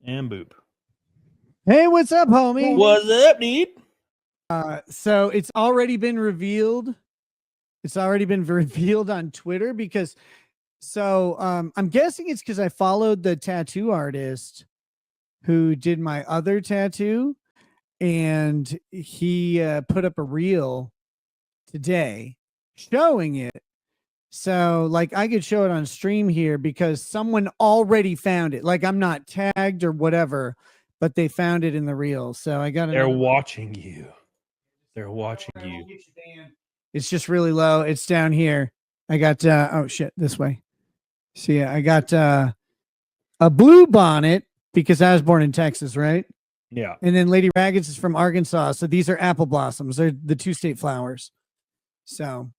And boop. Hey, what's up, homie? What's up, dude? So it's already been revealed. It's already been revealed on Twitter because I'm guessing it's because I followed the tattoo artist who did my other tattoo, and he put up a reel today showing it. So like I could show it on stream here because someone already found it. Like I'm not tagged or whatever, but they found it in the reel. So I got it. They're watching you. They're watching you. It's just really low. It's down here. I got oh shit, this way. See, I got a blue bonnet because I was born in Texas, right? Yeah. And then Lady Raggeds is from Arkansas. So these are apple blossoms. They're the two state flowers. So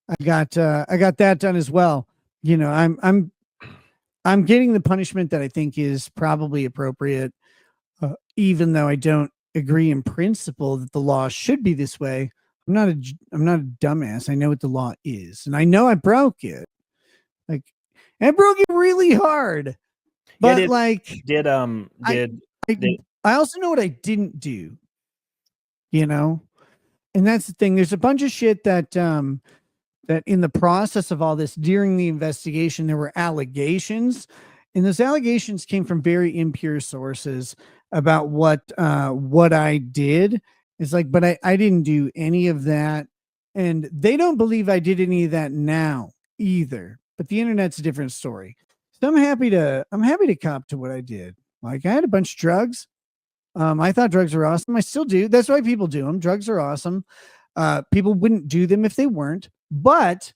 I got that done as well. You know, I'm getting the punishment that I think is probably appropriate, even though I don't agree in principle that the law should be this way. I'm not a dumbass. I know what the law is, and I know I broke it. Like, I broke it really hard. But I also know what I didn't do. You know, and that's the thing. There's a bunch of shit that that in the process of all this during the investigation there were allegations, and those allegations came from very impure sources about what I did. It's like, but I didn't do any of that, and they don't believe I did any of that now either. But the internet's a different story. So I'm happy to cop to what I did. Like I had a bunch of drugs. I thought drugs were awesome. I still do. That's why people do them. Drugs are awesome. People wouldn't do them if they weren't, but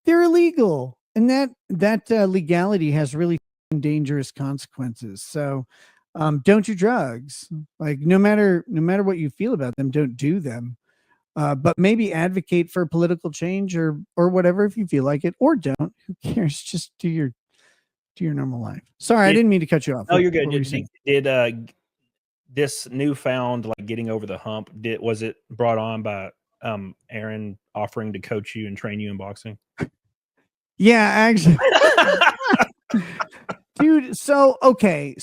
they're illegal, and that legality has really dangerous consequences. So don't do drugs. Like no matter what you feel about them, don't do them. But maybe advocate for political change or whatever if you feel like it, or don't. Who cares? Just do your normal life. Sorry, I didn't mean to cut you off. Oh, you're good. Did this newfound like getting over the hump? Was it brought on by Aaron offering to coach you and train you in boxing? Yeah, actually. Dude, so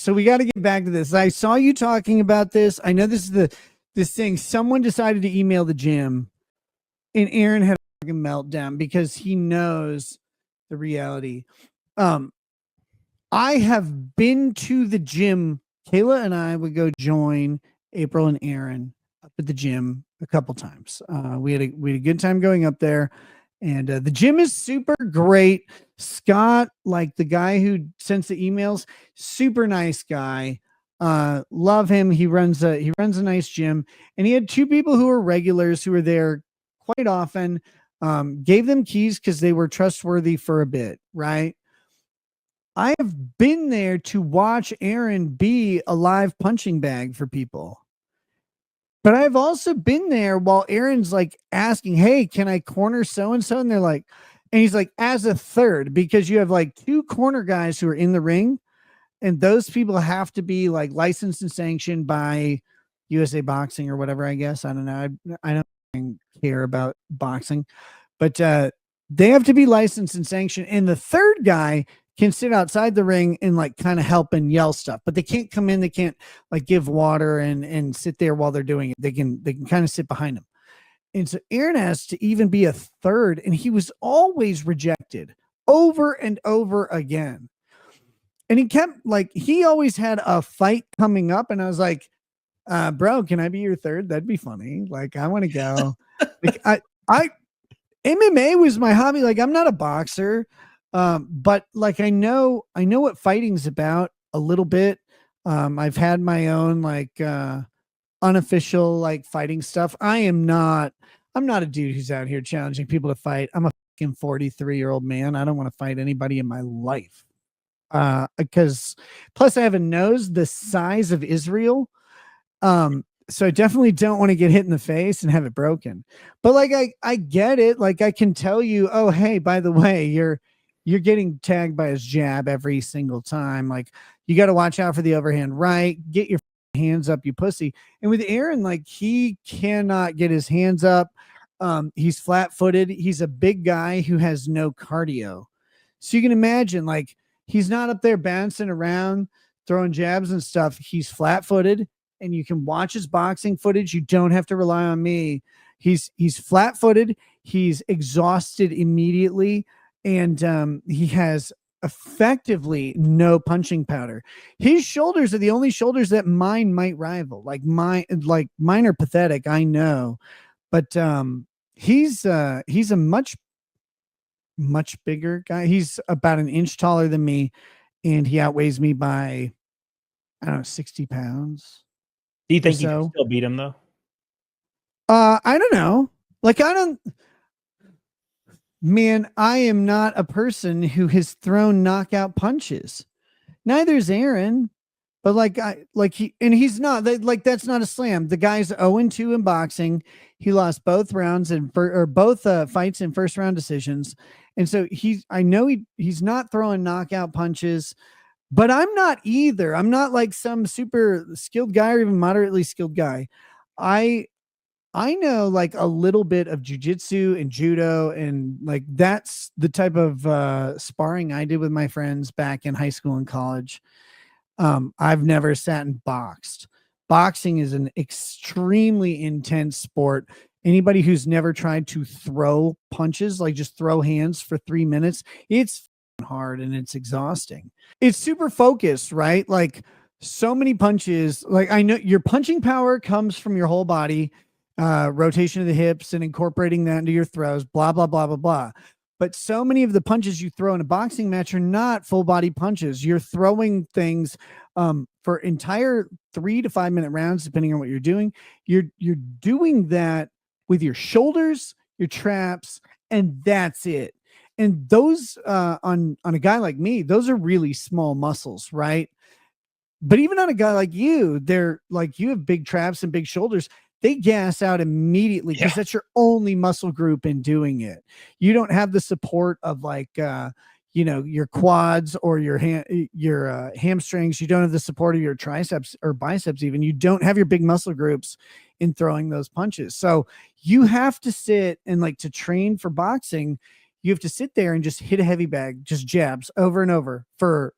we got to get back to this. I saw you talking about this. I know this is this thing. Someone decided to email the gym, and Aaron had a fucking meltdown because he knows the reality. I have been to the gym. Kayla and I would go join April and Aaron up at the gym a couple times. We had a good time going up there. And the gym is super great. Scott, like the guy who sends the emails, super nice guy. Love him. He runs a nice gym, and he had two people who are regulars who were there quite often. Gave them keys because they were trustworthy for a bit, right? I have been there to watch Aaron be a live punching bag for people. But I've also been there while Aaron's like asking, hey, can I corner so-and-so? And they're like, and he's like, as a third, because you have like two corner guys who are in the ring, and those people have to be like licensed and sanctioned by USA Boxing or whatever, I guess. I don't know. I don't care about boxing, but they have to be licensed and sanctioned. And the third guy can sit outside the ring and like kind of help and yell stuff, but they can't come in. They can't like give water and sit there while they're doing it. They can kind of sit behind them. And so Aaron has to even be a third, and he was always rejected over and over again. And he kept like, he always had a fight coming up. And I was like, bro, can I be your third? That'd be funny. Like, I want to go. Like I MMA was my hobby. Like I'm not a boxer. But like, I know what fighting's about a little bit. I've had my own like, unofficial like fighting stuff. I'm not a dude who's out here challenging people to fight. I'm a fucking 43-year-old man. I don't want to fight anybody in my life. Because plus I have a nose the size of Israel. So I definitely don't want to get hit in the face and have it broken. But like, I get it. Like I can tell you, oh, hey, by the way, you're getting tagged by his jab every single time. Like you got to watch out for the overhand right. Get your hands up, you pussy. And with Aaron, like he cannot get his hands up. He's flat-footed. He's a big guy who has no cardio. So you can imagine like he's not up there bouncing around throwing jabs and stuff, he's flat-footed, and you can watch his boxing footage. You don't have to rely on me. He's flat-footed. He's exhausted immediately, and he has effectively no punching powder. His shoulders are the only shoulders that mine might rival. Like mine are pathetic, I know, but he's a much bigger guy. He's about an inch taller than me, and he outweighs me by, I don't know, 60 pounds. Do you think you can still beat him though? I don't know. Like, man, I am not a person who has thrown knockout punches. Neither is Aaron, but he's not that's not a slam. The guy's 0-2 in boxing. He lost both rounds both fights in first round decisions. And so I know he's not throwing knockout punches, but I'm not either. I'm not like some super skilled guy or even moderately skilled guy. I know like a little bit of jujitsu and judo, and like that's the type of sparring I did with my friends back in high school and college. I've never sat and boxed. Boxing is an extremely intense sport. Anybody who's never tried to throw punches, like just throw hands for 3 minutes, it's hard and it's exhausting. It's super focused, right? Like so many punches. Like I know your punching power comes from your whole body, rotation of the hips and incorporating that into your throws, blah, blah, blah, blah, blah. But so many of the punches you throw in a boxing match are not full body punches. You're throwing things for entire 3 to 5 minute rounds, depending on what you're doing. You're doing that with your shoulders, your traps, and that's it. And those on a guy like me, those are really small muscles, right? But even on a guy like you, they're like, you have big traps and big shoulders. They gas out immediately because that's your only muscle group in doing it. You don't have the support of like, your quads or your hamstrings. You don't have the support of your triceps or biceps. Even you don't have your big muscle groups in throwing those punches. So you have to sit and like to train for boxing. You have to sit there and just hit a heavy bag, just jabs over and over for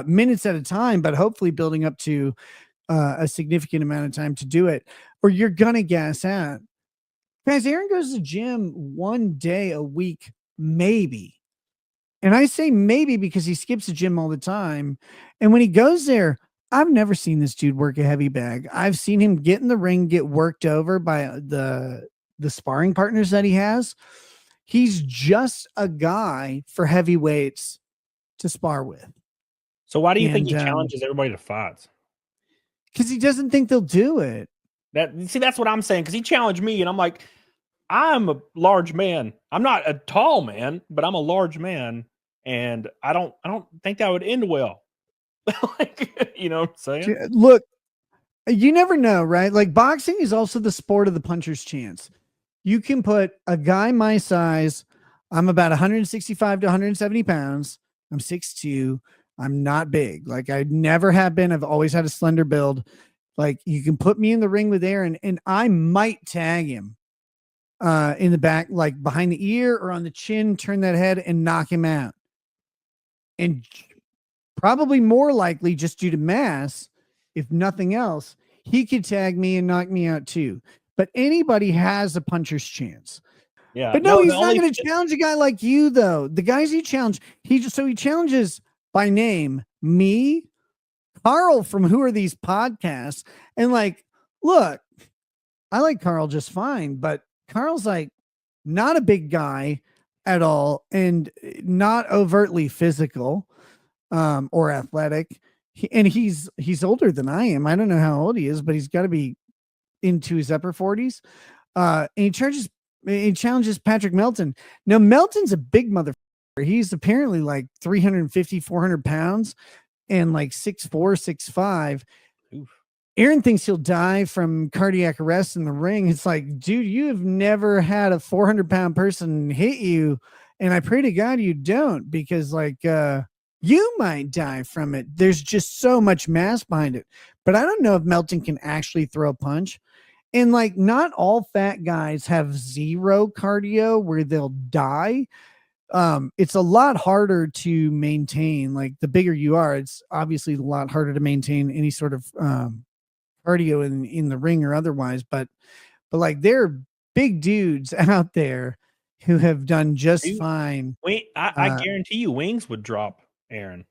minutes at a time, but hopefully building up to a significant amount of time to do it, or you're gonna gas out. Guys, Aaron goes to the gym 1 day a week, maybe. And I say maybe because he skips the gym all the time. And when he goes there, I've never seen this dude work a heavy bag. I've seen him get in the ring, get worked over by the sparring partners that he has. He's just a guy for heavyweights to spar with. So why do you think he challenges everybody to fights? Because he doesn't think they'll do it. That's what I'm saying. Because he challenged me, and I'm like, I'm a large man. I'm not a tall man, but I'm a large man, and I don't think that would end well. Like, you know what I'm saying? Look, you never know, right? Like boxing is also the sport of the puncher's chance. You can put a guy my size. I'm about 165 to 170 pounds. I'm 6'2". I'm not big. Like I never have been. I've always had a slender build. Like you can put me in the ring with Aaron and I might tag him in the back, like behind the ear or on the chin, turn that head and knock him out. And probably more likely just due to mass, if nothing else, he could tag me and knock me out too. But anybody has a puncher's chance. Yeah. But no, he's not going to challenge a guy like you though. The guys he challenged, he challenges by name, me, Carl from Who Are These Podcasts. And like, look, I like Carl just fine, but Carl's like not a big guy at all and not overtly physical or athletic. He's older than I am. I don't know how old he is, but he's got to be into his upper 40s. And he challenges Patrick Melton. Now, Melton's a big motherfucker. He's apparently like 350, 400 pounds and like 6'4", 6'5". Oof. Aaron thinks he'll die from cardiac arrest in the ring. It's like, dude, you have never had a 400-pound person hit you. And I pray to God you don't, because like you might die from it. There's just so much mass behind it. But I don't know if Melton can actually throw a punch. And like not all fat guys have zero cardio where they'll die. it's a lot harder to maintain. Like the bigger you are, it's obviously a lot harder to maintain any sort of cardio in the ring or otherwise. But like there are big dudes out there who have done just Dude, fine. I guarantee you Wings would drop Aaron.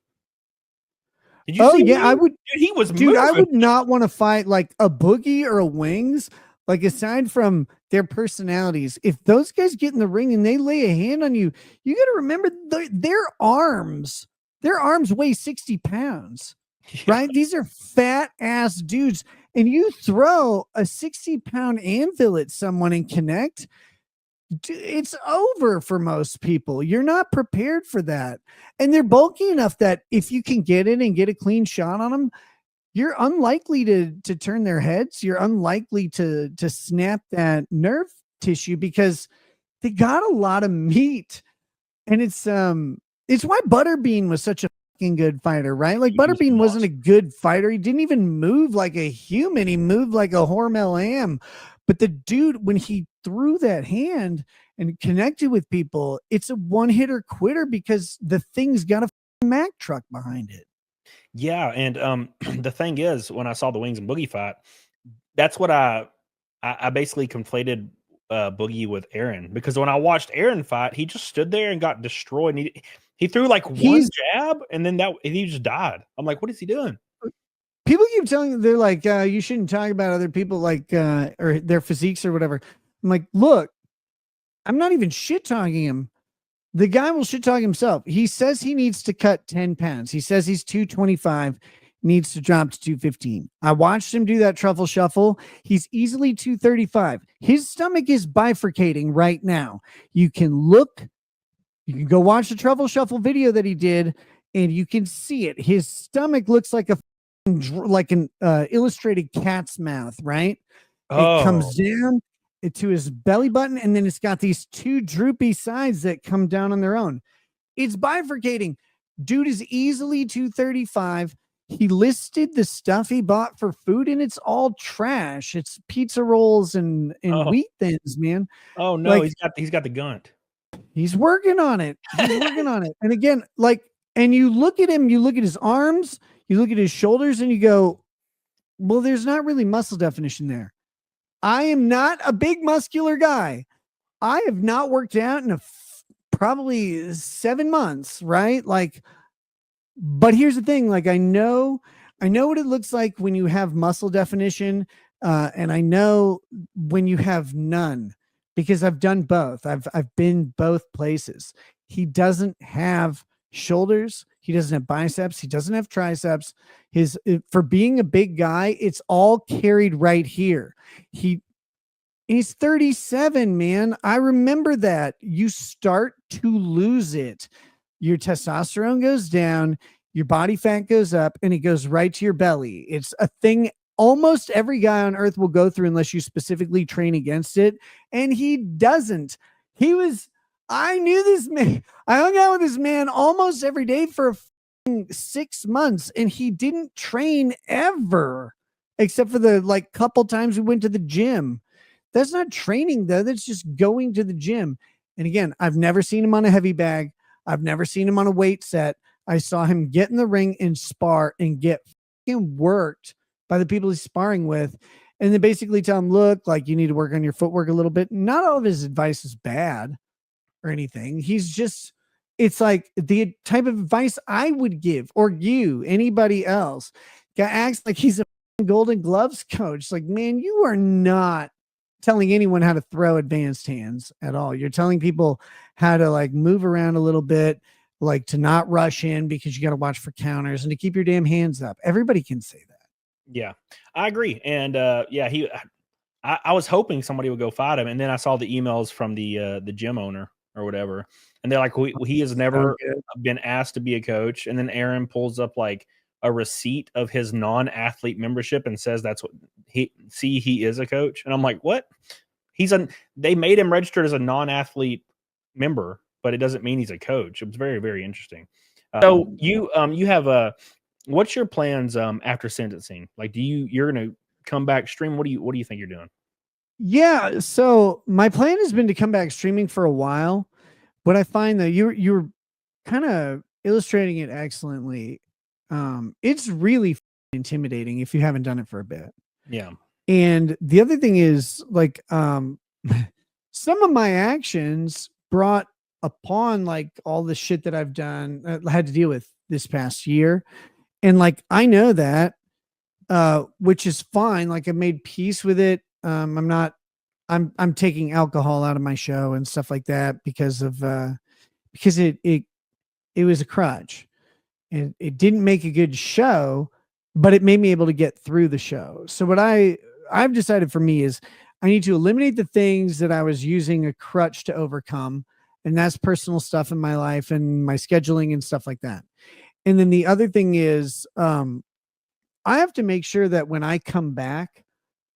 Did you Oh see yeah, I Wings? would. Dude, he was Dude, I moving. would not want to fight like a Boogie or a Wings. Like aside from their personalities, if those guys get in the ring and they lay a hand on you, you got to remember their arms weigh 60 pounds, Yeah. right? These are fat ass dudes. And you throw a 60-pound anvil at someone and connect, it's over for most people. You're not prepared for that. And they're bulky enough that if you can get in and get a clean shot on them, you're unlikely to turn their heads. You're unlikely to snap that nerve tissue because they got a lot of meat. And it's why Butterbean was such a fucking good fighter, right? Like Butterbean wasn't a good fighter. He didn't even move like a human. He moved like a Hormel lamb. But the dude, when he threw that hand and connected with people, it's a one-hitter quitter because the thing's got a Mack truck behind it. Yeah, and the thing is, when I saw the Wings and Boogie fight, that's what I basically conflated Boogie with Aaron, because when I watched Aaron fight, he just stood there and got destroyed. And he threw like one jab, and then he just died. I'm like, what is he doing? People keep telling, they're like, you shouldn't talk about other people like or their physiques or whatever. I'm like, look, I'm not even shit talking him. The guy will shit talk himself. He says he needs to cut 10 pounds. He says he's 225, needs to drop to 215. I watched him do that truffle shuffle. He's easily 235. His stomach is bifurcating right now. You can go watch the truffle shuffle video that he did, and you can see it. His stomach looks like an illustrated cat's mouth, right? It comes down to his belly button, and then it's got these two droopy sides that come down on their own. It's bifurcating. Dude is easily 235. He listed the stuff he bought for food, and it's all trash. It's pizza rolls and wheat thins, man. Oh no, like, he's got the gunt. He's working on it. He's working on it. And again, like, and you look at him, you look at his arms, you look at his shoulders, and you go, well, there's not really muscle definition there. I am not a big muscular guy. I have not worked out in probably 7 months, right? Like, but here's the thing. Like, I know what it looks like when you have muscle definition. And I know when you have none, because I've done both. I've been both places. He doesn't have shoulders. He doesn't have biceps. He doesn't have triceps. For being a big guy, it's all carried right here. He's 37, man. I remember that. You start to lose it. Your testosterone goes down, your body fat goes up, and it goes right to your belly. It's a thing almost every guy on earth will go through unless you specifically train against it. And he doesn't. I knew this man. I hung out with this man almost every day for 6 months, and he didn't train ever, except for the like couple times we went to the gym. That's not training, though. That's just going to the gym. And again, I've never seen him on a heavy bag. I've never seen him on a weight set. I saw him get in the ring and spar and get fucking worked by the people he's sparring with. And then basically tell him, look, like you need to work on your footwork a little bit. Not all of his advice is bad or anything. It's like the type of advice I would give, or anybody else. Guy acts like he's a Golden Gloves coach. Like, man, you are not telling anyone how to throw advanced hands at all. You're telling people how to like move around a little bit, like to not rush in because you got to watch for counters and to keep your damn hands up. Everybody can say that. Yeah, I agree. And I was hoping somebody would go fight him, and then I saw the emails from the gym owner or whatever, and they're like, he has never been asked to be a coach. And then Aaron pulls up like a receipt of his non-athlete membership and says that's what he is a coach. And I'm like, what? They made him registered as a non-athlete member, but it doesn't mean he's a coach. It was very, very interesting. So you have what's your plans after sentencing? Like, you're gonna come back stream? What do you think you're doing? Yeah, so my plan has been to come back streaming for a while, what I find that you're kind of illustrating it excellently. It's really intimidating if you haven't done it for a bit. Yeah. And the other thing is like some of my actions brought upon like all the shit that I've done had to deal with this past year. And like I know that which is fine. Like I made peace with it. I'm taking alcohol out of my show and stuff like that because of because it was a crutch. And it didn't make a good show, but it made me able to get through the show. So what I've decided for me is I need to eliminate the things that I was using a crutch to overcome, and that's personal stuff in my life and my scheduling and stuff like that. And then the other thing is I have to make sure that when I come back,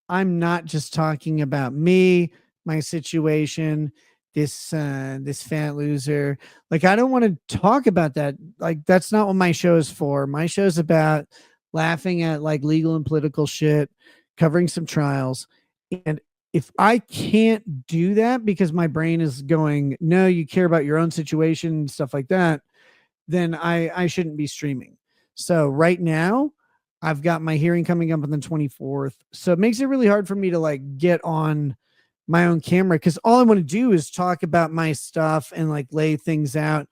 I'm not just talking about me, my situation, this fat loser. Like I don't want to talk about that. Like that's not what my show is for. My show's about laughing at like legal and political shit, covering some trials. And if I can't do that because my brain is going, no, you care about your own situation and stuff like that, then I shouldn't be streaming. So right now, I've got my hearing coming up on the 24th. So it makes it really hard for me to like get on my own camera because all I want to do is talk about my stuff and like lay things out.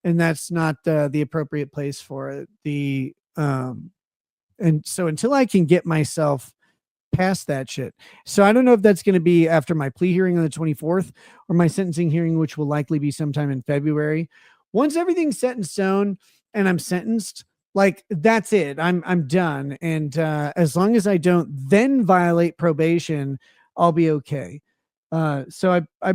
And that's not the appropriate place for it. And so until I can get myself past that shit. So I don't know if that's going to be after my plea hearing on the 24th or my sentencing hearing, which will likely be sometime in February. Once everything's set in stone and I'm sentenced, like that's it. I'm done. And as long as I don't then violate probation, I'll be okay. So I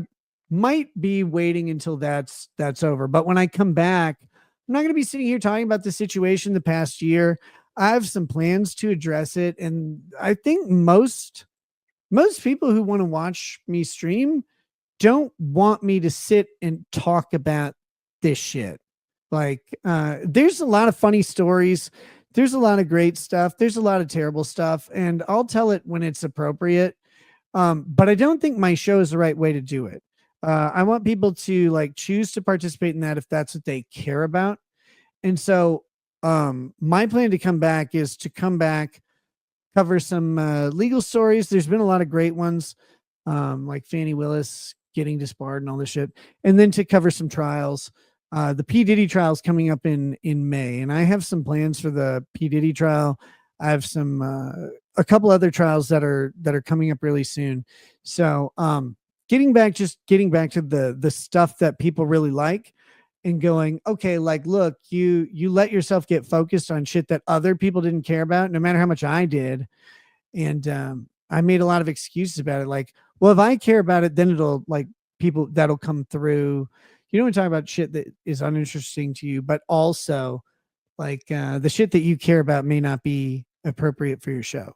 might be waiting until that's over. But when I come back, I'm not going to be sitting here talking about the situation the past year. I have some plans to address it, and I think most people who want to watch me stream don't want me to sit and talk about this shit. Like there's a lot of funny stories, there's a lot of great stuff, there's a lot of terrible stuff, and I'll tell it when it's appropriate. But I don't think my show is the right way to do it. I want people to like choose to participate in that if that's what they care about. And so my plan to come back is to come back, cover some legal stories. There's been a lot of great ones, like Fannie Willis getting disbarred and all this shit, and then to cover some trials. The P. Diddy trial is coming up in May, and I have some plans for the P. Diddy trial. I have some a couple other trials that are coming up really soon. So getting back to the stuff that people really like and going, okay, like look, you let yourself get focused on shit that other people didn't care about, no matter how much I did. And I made a lot of excuses about it. Like, well, if I care about it, then it'll like people that'll come through. You don't want to talk about shit that is uninteresting to you, but also like the shit that you care about may not be appropriate for your show.